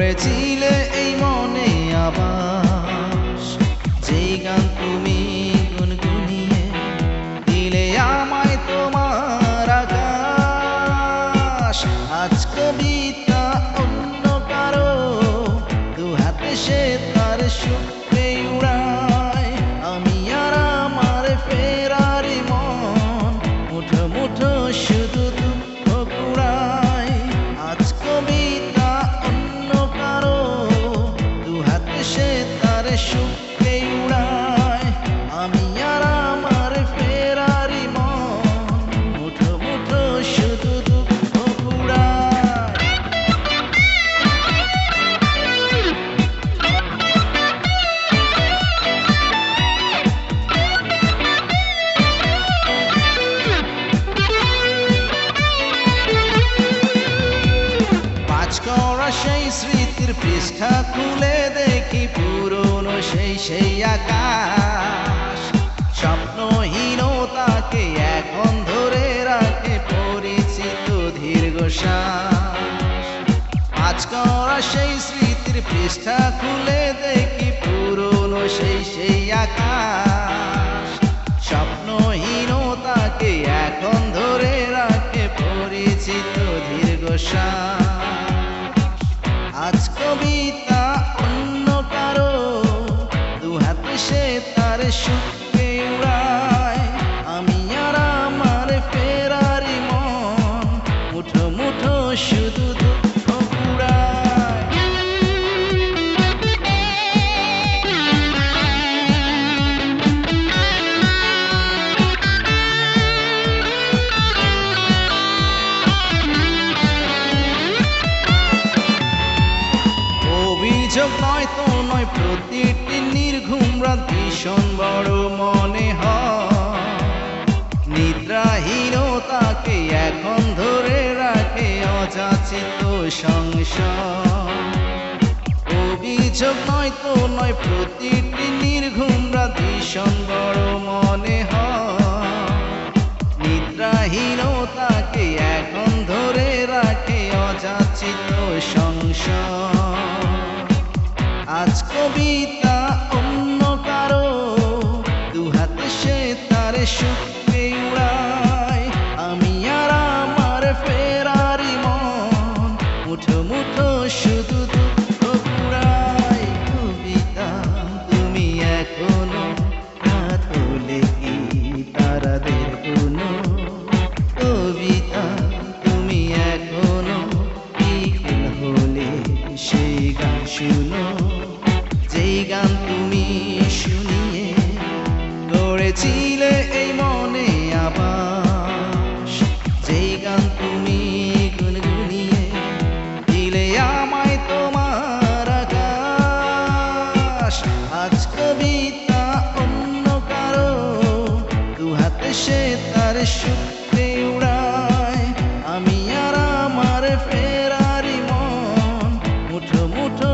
গড়েছিলে এই মনে আবাস, যেই গান তুমি গুনগুনিয়ে দিলে আমায় তোমার আকাশ। আজ কবিতা অন্য কারো দুহাতে সে তার সুখে উড়ায়, আমি আর আমার ফেরারি মন মুঠো মুঠো শুধু দুঃখ কুড়ায়। আজ কবিতা অন্য কারো দুহাতে সে তার সুখে উড়ায়, আমি আর আমার ফেরারি মন মুঠো মুঠো শুধু দুঃখ কুড়ায়। পাঁচ করা সেই স্মৃতির পৃষ্ঠা খুলে দেখি পুরনো সেই আকাশ, স্বপ্নহীনতাকে এখন ধরে রাখে পরিচিত দীর্ঘশ্বাস। পাঁচ করা সেই স্মৃতির পৃষ্ঠা খুলে দেখি পুরনো সেই আকাশ, স্বপ্নহীনতাকে এখন ধরে রাখে পরিচিত দীর্ঘশ্বাস। আজ কবিতা অন্য কারো দুহাতে সে তার সুখে উড়ায়, আমি আর আমার ফেরারি মন মুঠো মুঠো শুধু দুঃখ কুড়ায়। অভিযোগ নয় তো নয়, প্রতিটি নির্ঘুম রাত ভীষণ বড় মনে হয়, নিদ্রাহীনতাকে এখন ধরে রাখে অযাচিত সংশয়। অভিযোগ নয় তো নয়, প্রতিটি নির্ঘুম রাত ভীষণ বড় মনে হয়, নিদ্রাহীনতাকে এখন ধরে রাখে অযাচিত সংশয়। আজ কবিতা অন্য কারো দুহাতে সে তার সুখে উড়ায়, আমি আর আমার ফেরারি মন মুঠো মুঠো শুধু দুঃখ কুড়ায়। কবিতা তুমি এখনো হাত হলে কি তারাদের কোনো, কবিতা তুমি এখনো বিকেল হলে সেই গান শুনো, যেই গান তুমি শুনিয়ে গড়েছিলে এই মনে আবাস, যেই গান তুমি গুনগুনিয়ে দিলে আমায় তোমার আকাশ। আজ কবিতা অন্য কারো দুহাতে সে তার সুখে উড়ায়, আমি আর আমার ফেরারি মন মুঠো মুঠো